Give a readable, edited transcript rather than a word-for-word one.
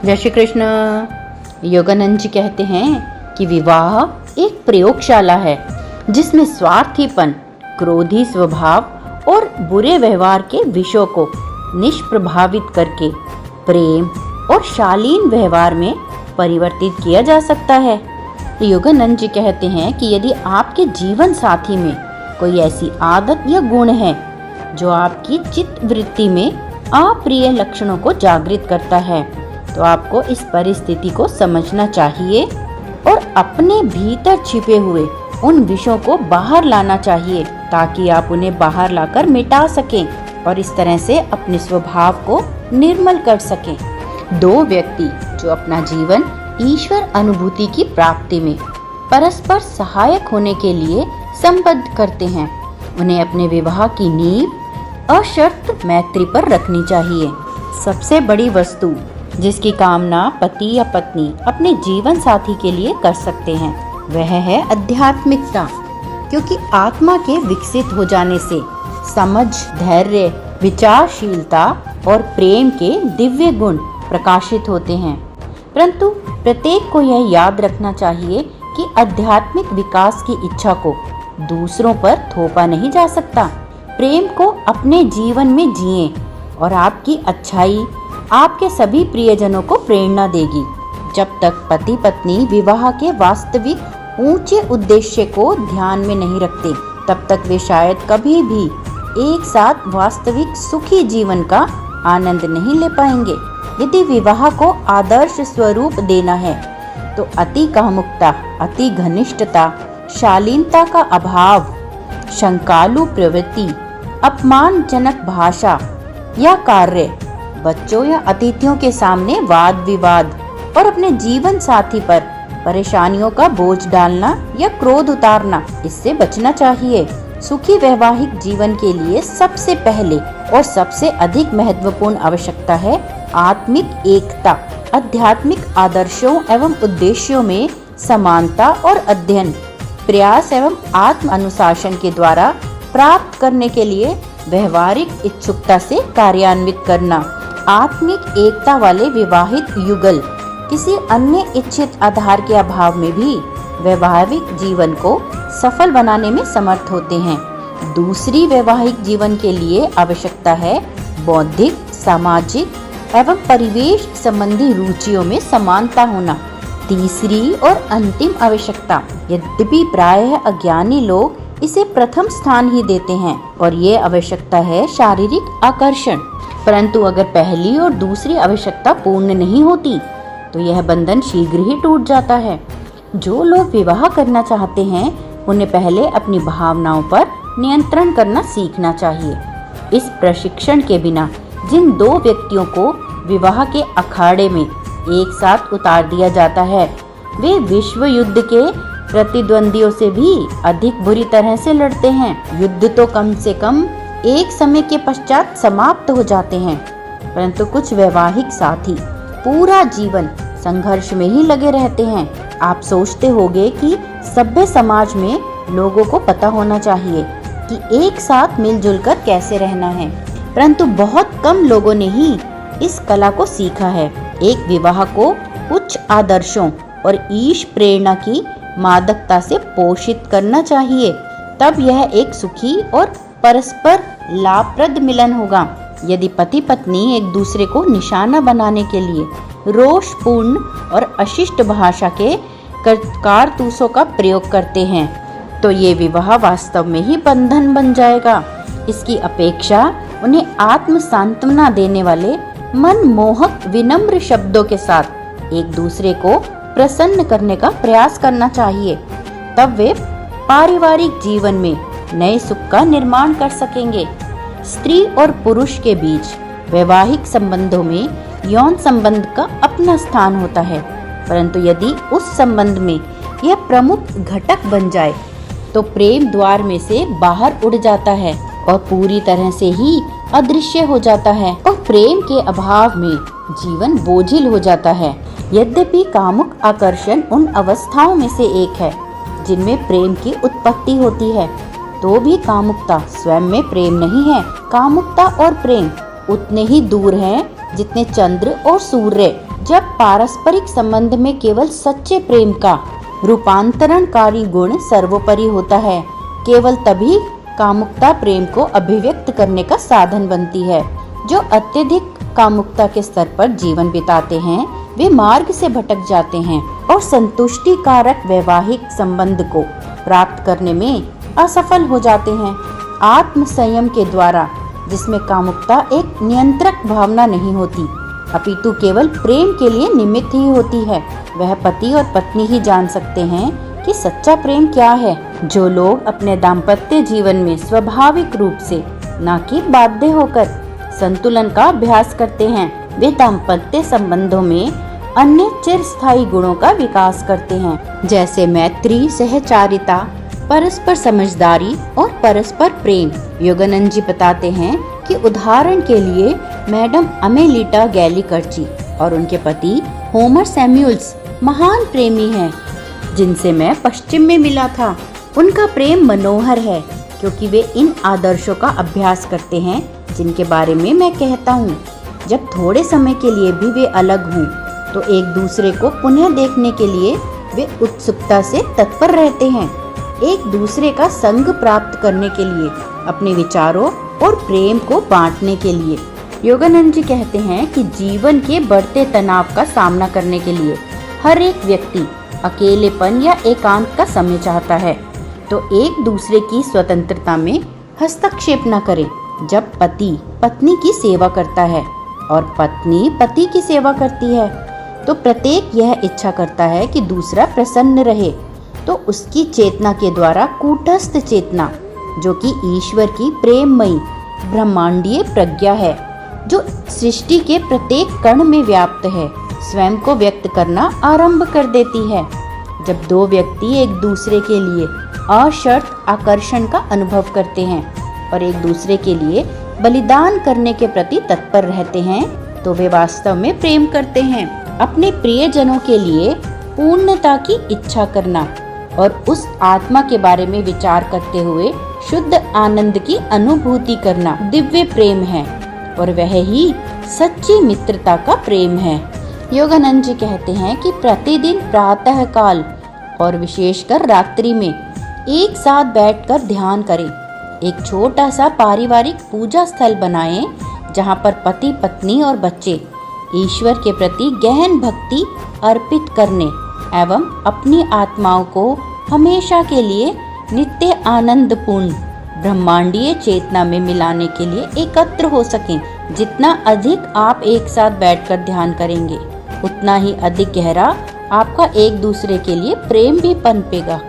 जय श्री कृष्ण। योगानंद जी कहते हैं कि विवाह एक प्रयोगशाला है जिसमें स्वार्थीपन, क्रोधी स्वभाव और बुरे व्यवहार के विषयों को निष्प्रभावित करके प्रेम और शालीन व्यवहार में परिवर्तित किया जा सकता है। योगानंद जी कहते हैं कि यदि आपके जीवन साथी में कोई ऐसी आदत या गुण है जो आपकी चित्त वृत्ति में अप्रिय लक्षणों को जागृत करता है, तो आपको इस परिस्थिति को समझना चाहिए और अपने भीतर छिपे हुए उन विषयों को बाहर लाना चाहिए ताकि आप उन्हें बाहर लाकर मिटा सकें और इस तरह से अपने स्वभाव को निर्मल कर सकें। दो व्यक्ति जो अपना जीवन ईश्वर अनुभूति की प्राप्ति में परस्पर सहायक होने के लिए संबद्ध करते हैं, उन्हें अपने विवाह की नींव अशर्त मैत्री पर रखनी चाहिए। सबसे बड़ी वस्तु जिसकी कामना पति या पत्नी अपने जीवन साथी के लिए कर सकते हैं वह है आध्यात्मिकता, क्योंकि आत्मा के विकसित हो जाने से समझ, धैर्य, विचारशीलता और प्रेम के दिव्य गुण प्रकाशित होते हैं। परंतु प्रत्येक को यह याद रखना चाहिए कि आध्यात्मिक विकास की इच्छा को दूसरों पर थोपा नहीं जा सकता। प्रेम को अपने जीवन में जिएं और आपकी अच्छाई आपके सभी प्रियजनों को प्रेरणा देगी। जब तक पति पत्नी विवाह के वास्तविक ऊंचे उद्देश्य को ध्यान में नहीं रखते, तब तक वे शायद कभी भी एक साथ वास्तविक सुखी जीवन का आनंद नहीं ले पाएंगे। यदि विवाह को आदर्श स्वरूप देना है तो अति कामुकता, अति घनिष्ठता, शालीनता का अभाव, शंकालु प्रवृत्ति, अपमानजनक भाषा या कार्य, बच्चों या अतिथियों के सामने वाद विवाद और अपने जीवन साथी पर परेशानियों का बोझ डालना या क्रोध उतारना, इससे बचना चाहिए। सुखी वैवाहिक जीवन के लिए सबसे पहले और सबसे अधिक महत्वपूर्ण आवश्यकता है आत्मिक एकता। आध्यात्मिक आदर्शों एवं उद्देश्यों में समानता और अध्ययन, प्रयास एवं आत्म अनुशासन के द्वारा प्राप्त करने के लिए व्यवहारिक इच्छुकता से कार्यान्वित करना। आत्मिक एकता वाले विवाहित युगल किसी अन्य इच्छित आधार के अभाव में भी वैवाहिक जीवन को सफल बनाने में समर्थ होते हैं। दूसरी वैवाहिक जीवन के लिए आवश्यकता है बौद्धिक, सामाजिक एवं परिवेश संबंधी रुचियों में समानता होना। तीसरी और अंतिम आवश्यकता, यद्यपि प्रायः अज्ञानी लोग इसे प्रथम स्थान ही देते हैं, और ये आवश्यकता है शारीरिक आकर्षण। परंतु अगर पहली और दूसरी आवश्यकता पूर्ण नहीं होती तो यह बंधन शीघ्र ही टूट जाता है। जो लोग विवाह करना चाहते हैं उन्हें पहले अपनी भावनाओं पर नियंत्रण करना सीखना चाहिए। इस प्रशिक्षण के बिना जिन दो व्यक्तियों को विवाह के अखाड़े में एक साथ उतार दिया जाता है, वे विश्व युद्ध के प्रतिद्वंदियों से भी अधिक बुरी तरह से लड़ते हैं। युद्ध तो कम से कम एक समय के पश्चात समाप्त हो जाते हैं, परंतु कुछ वैवाहिक साथी पूरा जीवन संघर्ष में ही लगे रहते हैं। आप सोचते होंगे कि सभ्य समाज में लोगों को पता होना चाहिए कि एक साथ मिलजुल कर कैसे रहना है, परंतु बहुत कम लोगों ने ही इस कला को सीखा है। एक विवाह को उच्च आदर्शों और ईश प्रेरणा की मादकता से पोषित करना चाहिए, तब यह एक सुखी और परस्पर लाभप्रद मिलन होगा। यदि पति पत्नी एक दूसरे को निशाना बनाने के लिए रोषपूर्ण और अशिष्ट भाषा के कारतूसों का प्रयोग करते हैं तो ये विवाह वास्तव में ही बंधन बन जाएगा। इसकी अपेक्षा उन्हें आत्म सांत्वना देने वाले मनमोहक विनम्र शब्दों के साथ एक दूसरे को प्रसन्न करने का प्रयास करना चाहिए, तब वे पारिवारिक जीवन में नए सुख का निर्माण कर सकेंगे। स्त्री और पुरुष के बीच वैवाहिक संबंधों में यौन संबंध का अपना स्थान होता है, परंतु यदि उस संबंध में यह प्रमुख घटक बन जाए तो प्रेम द्वार में से बाहर उड़ जाता है और पूरी तरह से ही अदृश्य हो जाता है, और प्रेम के अभाव में जीवन बोझिल हो जाता है। यद्यपि कामुक आकर्षण उन अवस्थाओं में से एक है जिनमें प्रेम की उत्पत्ति होती है, तो भी कामुकता स्वयं में प्रेम नहीं है। कामुकता और प्रेम उतने ही दूर हैं जितने चंद्र और सूर्य जब पारस्परिक संबंध में केवल सच्चे प्रेम का रूपांतरणकारी गुण सर्वोपरि होता है, केवल तभी कामुकता प्रेम को अभिव्यक्त करने का साधन बनती है। जो अत्यधिक कामुकता के स्तर पर जीवन बिताते हैं वे मार्ग से भटक जाते हैं और संतुष्टि कारक वैवाहिक संबंध को प्राप्त करने में असफल हो जाते हैं। आत्म संयम के द्वारा, जिसमें कामुकता एक नियंत्रक भावना नहीं होती अपितु केवल प्रेम के लिए निमित्त ही होती है, वह पति और पत्नी ही जान सकते हैं कि सच्चा प्रेम क्या है। जो लोग अपने दाम्पत्य जीवन में स्वाभाविक रूप से न कि बाध्य होकर संतुलन का अभ्यास करते हैं, वे दाम्पत्य संबंधों में अन्य चिरस्थायी गुणों का विकास करते हैं, जैसे मैत्री, सहचारिता, परस्पर समझदारी और परस्पर प्रेम। योगानंद जी बताते हैं कि उदाहरण के लिए मैडम अमेलिटा गैलिकर्ची और उनके पति होमर सैमुअल्स महान प्रेमी हैं, जिनसे मैं पश्चिम में मिला था। उनका प्रेम मनोहर है क्योंकि वे इन आदर्शों का अभ्यास करते हैं जिनके बारे में मैं कहता हूँ। जब थोड़े समय के लिए भी वे अलग हों तो एक दूसरे को पुनः देखने के लिए वे उत्सुकता से तत्पर रहते हैं, एक दूसरे का संग प्राप्त करने के लिए, अपने विचारों और प्रेम को बांटने के लिए। योगानंद जी कहते हैं कि जीवन के बढ़ते तनाव का सामना करने के लिए हर एक व्यक्ति अकेलेपन या एकांत का समय चाहता है, तो एक दूसरे की स्वतंत्रता में हस्तक्षेप न करें। जब पति पत्नी की सेवा करता है और पत्नी पति की सेवा करती है तो प्रत्येक यह इच्छा करता है कि दूसरा प्रसन्न रहे, तो उसकी चेतना के द्वारा कूटस्थ चेतना, जो कि ईश्वर की प्रेममयी ब्रह्मांडीय प्रज्ञा है, जो सृष्टि के प्रत्येक कण में व्याप्त है, स्वयं को व्यक्त करना आरंभ कर देती है। जब दो व्यक्ति एक दूसरे के लिए अशर्त आकर्षण का अनुभव करते हैं और एक दूसरे के लिए बलिदान करने के प्रति तत्पर रहते हैं, तो वे वास्तव में प्रेम करते हैं। अपने प्रियजनों के लिए पूर्णता की इच्छा करना और उस आत्मा के बारे में विचार करते हुए शुद्ध आनंद की अनुभूति करना दिव्य प्रेम है, और वह ही सच्ची मित्रता का प्रेम है। योगानंद जी कहते हैं कि प्रतिदिन प्रातः काल और विशेषकर रात्रि में एक साथ बैठकर ध्यान करें। एक छोटा सा पारिवारिक पूजा स्थल बनाएं, जहां पर पति पत्नी और बच्चे ईश्वर के प्रति गहन भक्ति अर्पित करने एवं अपनी आत्माओं को हमेशा के लिए नित्य आनंदपूर्ण ब्रह्मांडीय चेतना में मिलाने के लिए एकत्र हो सकें। जितना अधिक आप एक साथ बैठकर ध्यान करेंगे, उतना ही अधिक गहरा आपका एक दूसरे के लिए प्रेम भी पनपेगा।